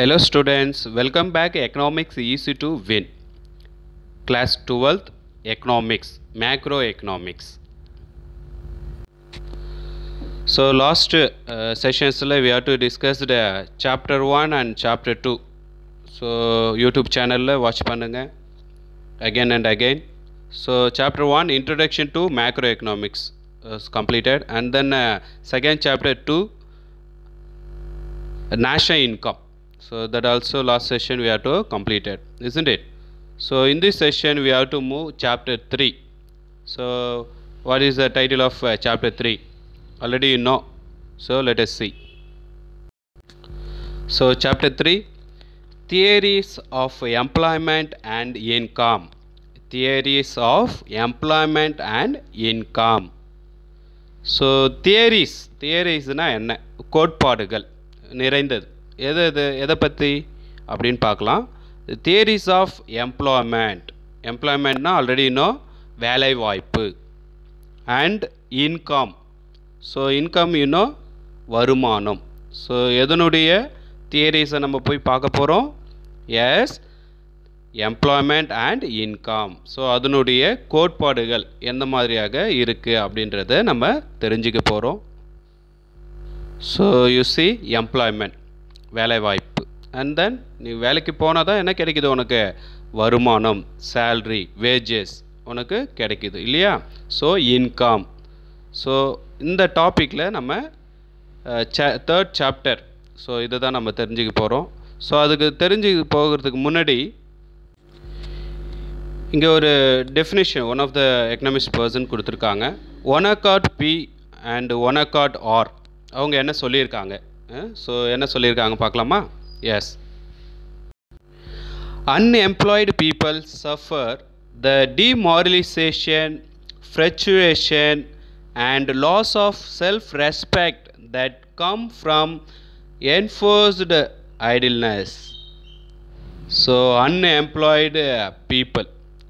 Hello students, welcome back Economics Easy to Win. Class 12th Economics, Macroeconomics. So last sessions we have to discuss the chapter 1 and chapter 2. So YouTube channel watch pannunga again and again. So chapter 1 Introduction to Macroeconomics is completed, and then second chapter 2 National Income. So that also last session we have to complete it, isn't it? So in this session we have to move chapter 3. So what is the title of chapter 3? Already you know. So let us see. So chapter 3, Theories of Employment and Income. Theories of Employment and Income. So theories na என்ன? கோட்பாடுகள் நிறைந்தது. எதை பற்றி அப்படின்னு பார்க்கலாம். Theories of எம்ப்ளாய்மெண்ட்னா already இன்னும் வேலை வாய்ப்பு, அண்ட் இன்கம். ஸோ இன்கம் இன்னும் வருமானம். ஸோ எதனுடைய தியரிஸை நம்ம போய் பார்க்க போகிறோம்? Yes, employment and income. So அதனுடைய கோட்பாடுகள் எந்த மாதிரியாக இருக்குது அப்படின்றத நம்ம தெரிஞ்சுக்க போகிறோம். ஸோ யூ சி எம்ப்ளாய்மெண்ட், வேலை வாய்ப்பு, அண்ட் தென் நீ வேலைக்கு போனால் தான் என்ன கிடைக்குது உனக்கு? வருமானம், சேல்ரி, வேஜஸ் உனக்கு கிடைக்குது இல்லையா? So income. ஸோ இந்த டாப்பிக்கில் நம்ம தேர்ட் சாப்டர், ஸோ இதை தான் நம்ம தெரிஞ்சுக்க போகிறோம். ஸோ அதுக்கு தெரிஞ்சு போகிறதுக்கு முன்னாடி இங்கே ஒரு definition one of the economics person கொடுத்துருக்காங்க. ஒனகாட் பி அண்ட் ஒனகாட் ஆர். அவங்க என்ன சொல்லியிருக்காங்க? ஸோ என்ன சொல்லியிருக்காங்க பார்க்கலாமா? Yes, unemployed people suffer the demoralization, frustration and loss of self-respect that come from enforced idleness. So unemployed people,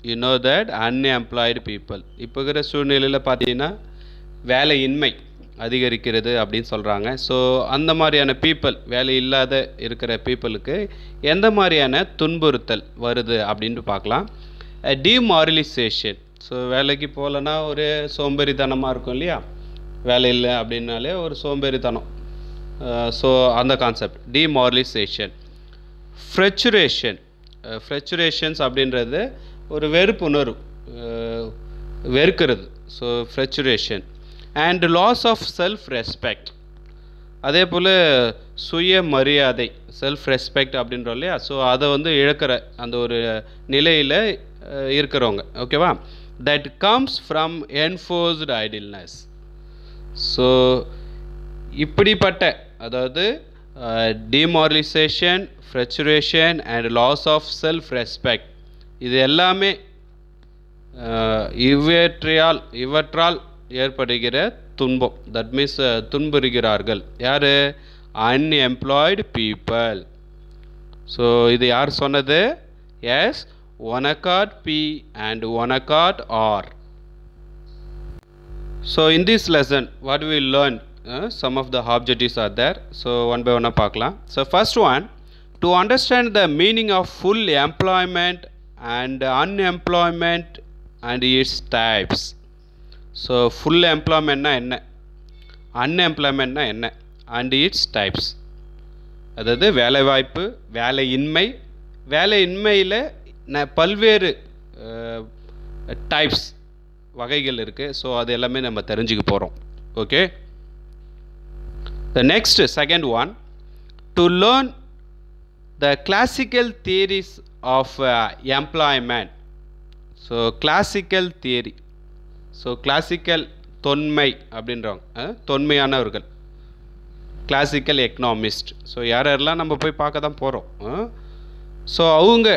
you know that unemployed people இப்போ இருக்கிற சூழ்நிலையில் பார்த்தீங்கன்னா வேலையின்மை அதிகரிக்கிறது அப்படின்னு சொல்கிறாங்க. ஸோ அந்த மாதிரியான பீப்புள், வேலை இல்லாத இருக்கிற பீப்புளுக்கு எந்த மாதிரியான துன்புறுத்தல் வருது அப்படின்ட்டு பார்க்கலாம். டிமாரலைசேஷன். ஸோ வேலைக்கு போகலன்னா ஒரு சோம்பேறித்தனமாக இருக்கும் இல்லையா? வேலை இல்லை அப்படின்னாலே ஒரு சோம்பேறித்தனம். ஸோ அந்த கான்செப்ட் டிமாரலைசேஷன். ஃப்ரெச்சுரேஷன்ஸ் அப்படின்றது ஒரு வெறுப்புணர்வு, வெறுக்கிறது. So frustration and loss of self respect. அதே போல் சுய மரியாதை, செல்ஃப் ரெஸ்பெக்ட் அப்படின்றோம் இல்லையா? ஸோ அதை இழக்கிற அந்த ஒரு நிலையில் இருக்கிறவங்க, ஓகேவா? That comes from enforced idleness. So இப்படிப்பட்ட, அதாவது demoralisation, frustration and loss of self respect, இது எல்லாமே இவற்றால் ஏற்படுகிற துன்பம். தட் மீன்ஸ் துன்புறுகிறார்கள். யார்? Unemployed people. ஸோ இது யார் சொன்னது? எஸ், ஒனகாட் பி அண்ட் ஒனகாட் R. So in this lesson what we learn, some of the objectives are there. So one by one பார்க்கலாம். So first one, to understand the meaning of full employment and unemployment and it's types. So full எம்ப்ளாய்மெண்ட்னா என்ன, அன்எம்ப்ளாய்மெண்ட்னா என்ன, and it's types. அதாவது வேலைவாய்ப்பு, வேலையின்மை, வேலையின்மையில் பல்வேறு types, வகைகள் இருக்குது. ஸோ அது எல்லாமே நம்ம தெரிஞ்சுக்க போகிறோம். Okay. The next second one, to learn the classical theories of employment. So classical theory. So classical, தொன்மை அப்படின்றவங்க, தொன்மையானவர்கள், கிளாசிக்கல் எக்கனாமிஸ்ட். ஸோ யாரெல்லாம் நம்ம போய் பார்க்க தான் போகிறோம். ஸோ அவங்க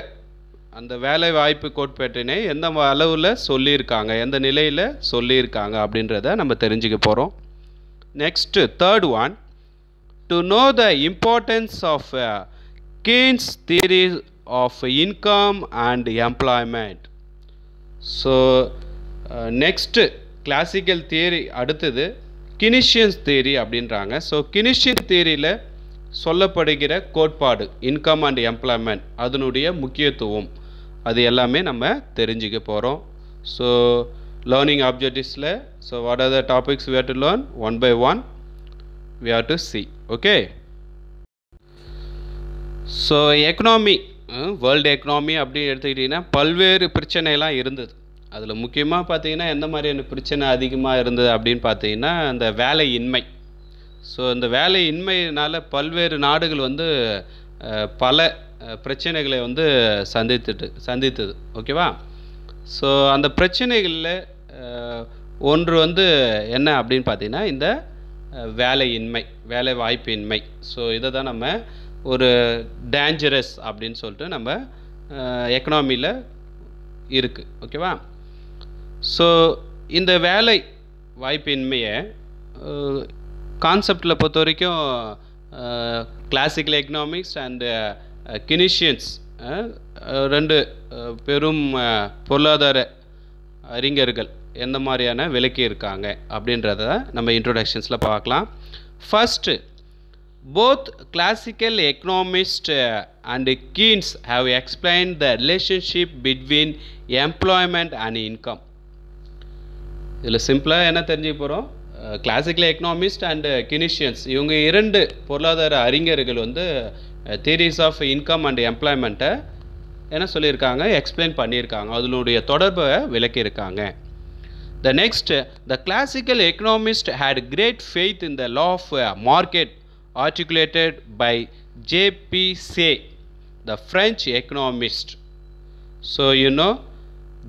அந்த வேலை வாய்ப்பு கோட்பாட்டினை எந்த அளவில் சொல்லியிருக்காங்க, எந்த நிலையில் சொல்லியிருக்காங்க அப்படின்றத நம்ம தெரிஞ்சுக்க போகிறோம். Next third one, to know the importance of Keynes theory of income and employment. So next classical theory அடுத்தது கினிஷியன்ஸ் தியரி அப்படின்றாங்க. ஸோ கினிஷியன் தியரியில் சொல்லப்படுகிற கோட்பாடு இன்கம் அண்ட் எம்ப்ளாய்மெண்ட் அதனுடைய முக்கியத்துவம் அது எல்லாமே நம்ம தெரிஞ்சுக்க போகிறோம். ஸோ லேர்னிங் ஆப்ஜெக்டிவ்ஸில் so what are the topics we have to learn one by one we have to see. Okay. So economy world economy அப்படின்னு எடுத்துக்கிட்டிங்கன்னா பல்வேறு பிரச்சனைலாம் இருந்தது. அதில் முக்கியமாக பார்த்தீங்கன்னா எந்த மாதிரியான பிரச்சனை அதிகமாக இருந்தது அப்படின்னு பார்த்தீங்கன்னா அந்த வேலையின்மை. ஸோ இந்த வேலையின்மையினால் பல்வேறு நாடுகள் வந்து பல பிரச்சனைகளை வந்து சந்தித்தது. ஓகேவா? ஸோ அந்த பிரச்சனைகளில் ஒன்று வந்து என்ன அப்படின்னு பார்த்தீங்கன்னா இந்த வேலையின்மை, வேலை வாய்ப்பின்மை. ஸோ இதை தான் நம்ம ஒரு டேஞ்சரஸ் அப்படின்னு சொல்லிட்டு நம்ம எக்கனாமியில் இருக்குது. ஓகேவா? ஸோ இந்த வேலை வாய்ப்பின்மையை கான்செப்டில் பொறுத்த வரைக்கும் கிளாசிக்கல் எக்கனாமிக்ஸ் அண்டு கினிஷியன்ஸ் ரெண்டு பெரும் பொருளாதார அறிஞர்கள் எந்த மாதிரியான விளக்கி இருக்காங்க அப்படின்றத நம்ம இன்ட்ரோடக்ஷன்ஸில் பார்க்கலாம். First, both classical economist and Keynes have explain the relationship between employment and income. இதில் சிம்பிளாக என்ன தெரிஞ்சுக்க போகிறோம், கிளாசிக்கல் எக்கனாமிஸ்ட் அண்டு கினிஷியன்ஸ் இவங்க இரண்டு பொருளாதார அறிஞர்கள் வந்து தியரிஸ் ஆஃப் இன்கம் அண்ட் எம்ப்ளாய்மெண்ட்டை என்ன சொல்லியிருக்காங்க, எக்ஸ்பிளைன் பண்ணியிருக்காங்க, அதனுடைய தொடர்பை விளக்கியிருக்காங்க. The next, the classical economist had great faith in the law of market articulated by J.P. Say, the French economist. So you know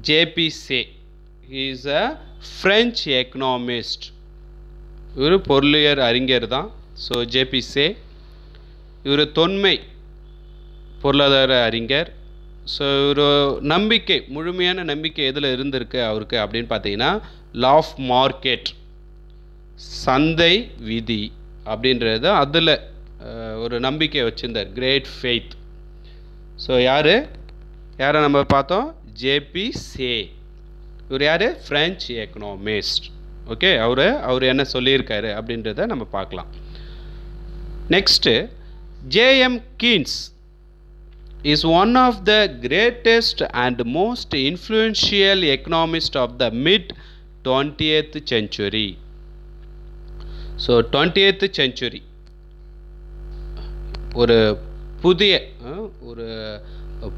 J.P. Say, he is a French economist. இவர் பொருளியல் அறிஞர் தான். So JP சே இவர் தொன்மை பொருளாதார அறிஞர். So ஒரு நம்பிக்கை, முழுமையான நம்பிக்கை எதில் இருந்திருக்கு அவருக்கு அப்படின்னு பார்த்தீங்கன்னா லா ஆஃப் மார்க்கெட், சந்தை விதி அப்படின்றது அதில் ஒரு நம்பிக்கை வச்சுருந்தார், கிரேட் ஃபெய்த். ஸோ யாரை நம்ம பார்த்தோம், ஜேபி சே. இவர் யார், ஃப்ரெஞ்ச் எக்கனாமிஸ்ட். ஓகே, அவர் என்ன சொல்லியிருக்காரு அப்படின்றத நம்ம பார்க்கலாம். Next, JM Keynes is one of the greatest and most influential economists of the mid-20th century. So 20th century ஒரு புதிய ஒரு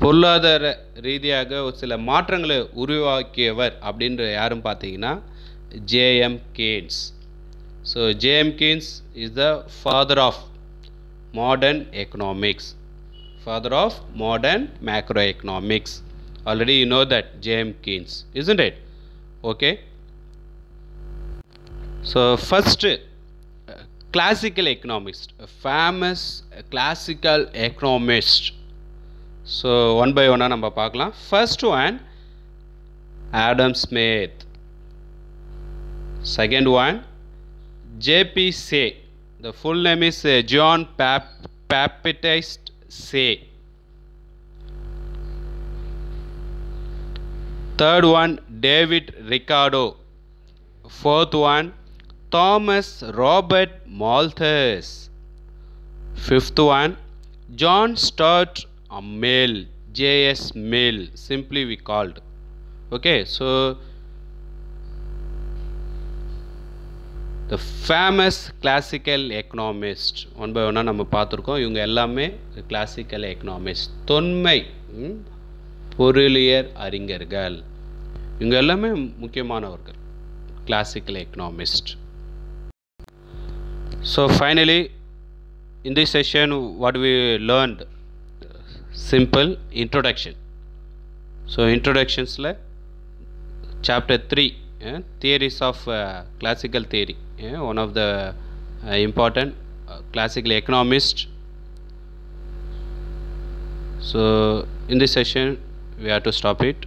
பொருளாதார ரீதியாக ஒரு சில மாற்றங்களை உருவாக்கியவர் அப்படின்ற யாரும் பார்த்தீங்கன்னா JM Keynes. So JM Keynes is the father of modern economics, father of modern macroeconomics. Already you know that J.M. Keynes, isn't it? Okay. So first, classical economist, a famous classical economist. So one by one நம்ம பார்க்கலாம். First one, Adam Smith. Second one, J.P. Say. The full name is John Baptist Say. Third one, David Ricardo. Fourth one, Thomas Robert Malthus. Fifth one, John Stuart Mill, J.S. Mill, simply we called. Okay, so the famous classical economist one by one நம்ம பார்த்துருக்கோம். இவங்க எல்லாமே classical economist, தொன்மை பொருளியல் அறிஞர்கள். இவங்க எல்லாமே முக்கியமானவர்கள், classical economist. So finally in this session what we learned, simple introduction. So introductionsல chapter 3, theories of classical theory, one of the important classical economist. So in this session we have to stop it.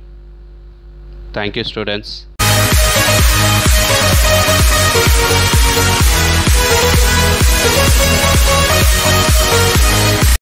Thank you students.